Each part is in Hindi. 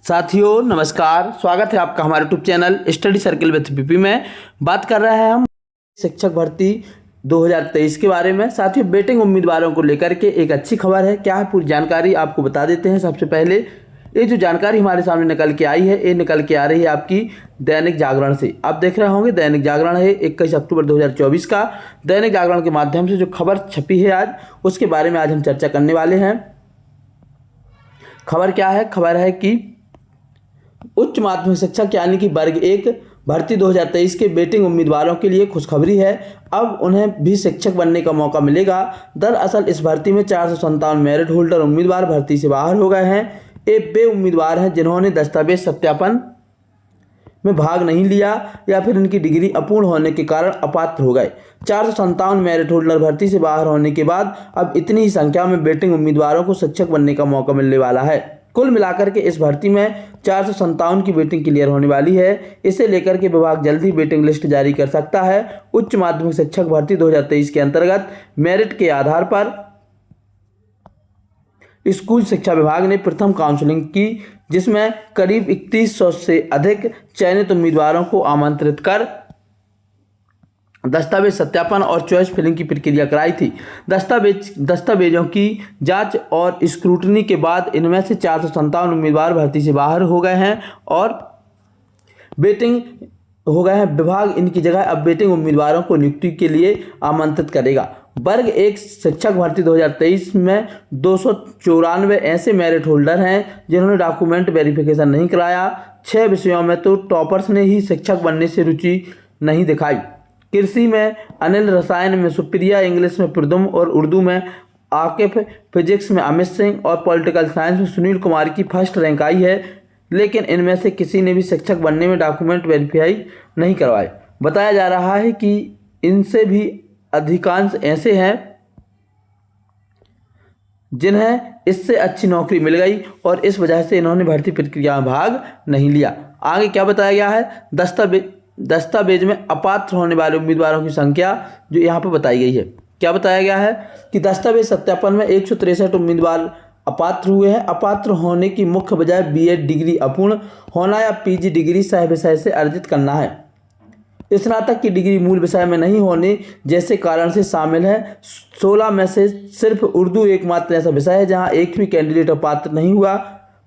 साथियों नमस्कार, स्वागत है आपका हमारे YouTube channel study circle with PP में। बात कर रहे हैं हम शिक्षक भर्ती 2023 के बारे में। साथियों वेटिंग उम्मीदवारों को लेकर के एक अच्छी खबर है। क्या है पूरी जानकारी आपको बता देते हैं। सबसे पहले ये जो जानकारी हमारे सामने निकल के आई है, ये निकल के आ रही है आपकी दैनिक जागरण से। आप देख रहे होंगे दैनिक जागरण है 21 अक्टूबर 2024 का। दैनिक जागरण के माध्यम से जो खबर छपी है आज, उसके बारे में आज हम चर्चा करने वाले हैं। खबर क्या है? खबर है कि उच्च माध्यमिक शिक्षक यानी कि वर्ग 1 भर्ती 2023 के वेटिंग उम्मीदवारों के लिए खुशखबरी है। अब उन्हें भी शिक्षक बनने का मौका मिलेगा। दरअसल इस भर्ती में 457 मेरिट होल्डर उम्मीदवार भर्ती से बाहर हो गए हैं। ये वे उम्मीदवार हैं जिन्होंने दस्तावेज सत्यापन में भाग नहीं लिया या फिर इनकी डिग्री अपूर्ण होने के कारण अपात्र हो गए। 457 मेरिट होल्डर भर्ती से बाहर होने के बाद अब इतनी ही संख्या में वेटिंग उम्मीदवारों को शिक्षक बनने का मौका मिलने वाला है। कुल मिलाकर के इस भर्ती में 457 की वेटिंग क्लियर होने वाली है। इसे लेकर के विभाग जल्द ही वेटिंग लिस्ट जारी कर सकता है। उच्च माध्यमिक शिक्षक भर्ती 2023 के अंतर्गत मेरिट के आधार पर स्कूल शिक्षा विभाग ने प्रथम काउंसलिंग की, जिसमें करीब 3100 से अधिक चयनित उम्मीदवारों को आमंत्रित कर दस्तावेज सत्यापन और चॉइस फिलिंग की प्रक्रिया कराई थी। दस्तावेजों की जांच और स्क्रूटनी के बाद इनमें से 457 उम्मीदवार भर्ती से बाहर हो गए हैं और वेटिंग हो गए हैं। विभाग इनकी जगह अब वेटिंग उम्मीदवारों को नियुक्ति के लिए आमंत्रित करेगा। वर्ग 1 शिक्षक भर्ती 2023 में 294 ऐसे मेरिट होल्डर हैं जिन्होंने डॉक्यूमेंट वेरिफिकेशन नहीं कराया। 6 विषयों में तो टॉपर्स ने ही शिक्षक बनने से रुचि नहीं दिखाई। कृषि में अनिल, रसायन में सुप्रिया, इंग्लिश में प्रदुम और उर्दू में आकिफ, फिजिक्स में अमित सिंह और पॉलिटिकल साइंस में सुनील कुमार की फर्स्ट रैंक आई है। लेकिन इनमें से किसी ने भी शिक्षक बनने में डॉक्यूमेंट वेरीफाई नहीं करवाए। बताया जा रहा है कि इनसे भी अधिकांश ऐसे हैं जिन्हें इससे अच्छी नौकरी मिल गई और इस वजह से इन्होंने भर्ती प्रक्रिया में भाग नहीं लिया। आगे क्या बताया गया है? दस्तावेज में अपात्र होने वाले उम्मीदवारों की संख्या जो यहाँ पर बताई गई है। क्या बताया गया है कि दस्तावेज सत्यापन में 163 उम्मीदवार अपात्र हुए हैं। अपात्र होने की मुख्य वजह बीएड डिग्री अपूर्ण होना या पीजी डिग्री सह विषय से अर्जित करना है। स्नातक की डिग्री मूल विषय में नहीं होने जैसे कारण से शामिल है। 16 में से सिर्फ उर्दू एकमात्र ऐसा विषय है जहां एक भी कैंडिडेट अपात्र नहीं हुआ।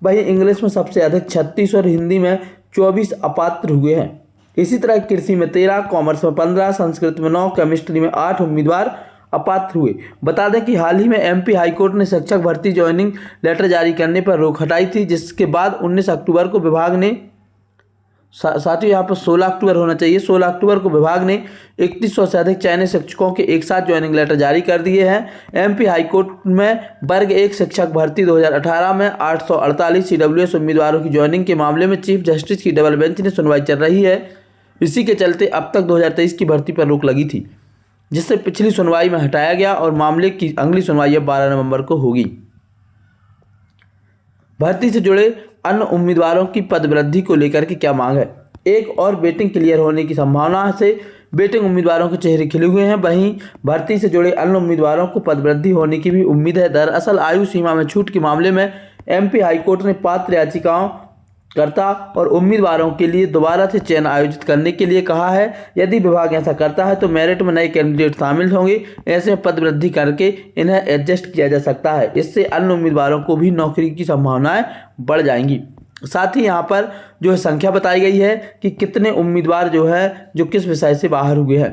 वहीं इंग्लिश में सबसे अधिक 36 और हिंदी में 24 अपात्र हुए हैं। इसी तरह कृषि में 13, कॉमर्स में 15, संस्कृत में 9, केमिस्ट्री में 8 उम्मीदवार अपात्र हुए। बता दें कि हाल ही में एमपी हाईकोर्ट ने शिक्षक भर्ती ज्वाइनिंग लेटर जारी करने पर रोक हटाई थी, जिसके बाद 19 अक्टूबर को विभाग ने साथियों यहाँ पर 16 अक्टूबर होना चाहिए। 16 अक्टूबर को विभाग ने 3100 से अधिक चयनित शिक्षकों के एक साथ ज्वाइनिंग लेटर जारी कर दिए हैं। एमपी हाईकोर्ट में वर्ग 1 शिक्षक भर्ती 2018 में 848 सीडब्ल्यूएस उम्मीदवारों की ज्वाइनिंग के मामले में चीफ जस्टिस की डबल बेंच ने सुनवाई चल रही है। इसी के चलते अब तक 2023 की भर्ती पर रोक लगी थी, जिससे पिछली सुनवाई में हटाया गया और मामले की अगली सुनवाई अब 12 नवंबर को होगी। भर्ती से जुड़े अन्य उम्मीदवारों की पदवृद्धि को लेकर के क्या मांग है? एक और वेटिंग क्लियर होने की संभावना से वेटिंग उम्मीदवारों के चेहरे खिले हुए हैं। वहीं भर्ती से जुड़े अन्य उम्मीदवारों को पदवृद्धि होने की भी उम्मीद है। दरअसल आयु सीमा में छूट के मामले में एमपी हाईकोर्ट ने पात्र याचिकाओं करता और उम्मीदवारों के लिए दोबारा से चयन आयोजित करने के लिए कहा है। यदि विभाग ऐसा करता है तो मेरिट में नए कैंडिडेट शामिल होंगे। ऐसे में पद वृद्धि करके इन्हें एडजस्ट किया जा सकता है। इससे अन्य उम्मीदवारों को भी नौकरी की संभावनाएं बढ़ जाएंगी। साथ ही यहाँ पर जो है संख्या बताई गई है कि कितने उम्मीदवार जो किस विषय से बाहर हुए हैं।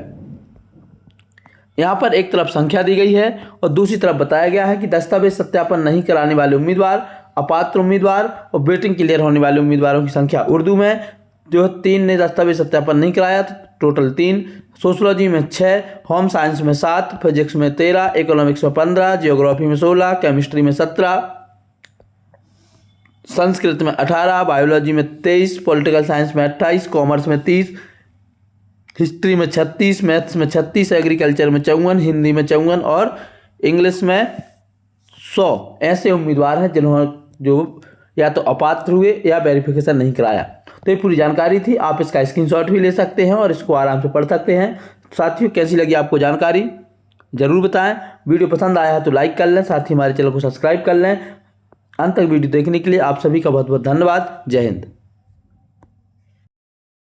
यहाँ पर एक तरफ संख्या दी गई है और दूसरी तरफ बताया गया है कि दस्तावेज सत्यापन नहीं कराने वाले उम्मीदवार, अपात्र उम्मीदवार और वेटिंग क्लियर होने वाले उम्मीदवारों की संख्या। उर्दू में जो 3 ने दस्तावेज सत्यापन नहीं कराया, टोटल 3, सोशलॉजी में 6, होम साइंस में 7, फिजिक्स में 13, इकोनॉमिक्स में 15, जियोग्राफी में 16, केमिस्ट्री में 17, संस्कृत में 18, बायोलॉजी में 23, पॉलिटिकल साइंस में 28, कॉमर्स में 30, हिस्ट्री में 36, मैथ्स में 36, एग्रीकल्चर में 54, हिंदी में 54 और इंग्लिश में 100 ऐसे उम्मीदवार हैं जिन्होंने जो या तो अपात्र हुए या वेरिफिकेशन नहीं कराया। तो ये पूरी जानकारी थी। आप इसका स्क्रीनशॉट भी ले सकते हैं और इसको आराम से पढ़ सकते हैं। साथियों कैसी लगी आपको जानकारी जरूर बताएं। वीडियो पसंद आया है तो लाइक कर लें, साथ ही हमारे चैनल को सब्सक्राइब कर लें। अंत तक वीडियो देखने के लिए आप सभी का बहुत बहुत धन्यवाद। जय हिंद।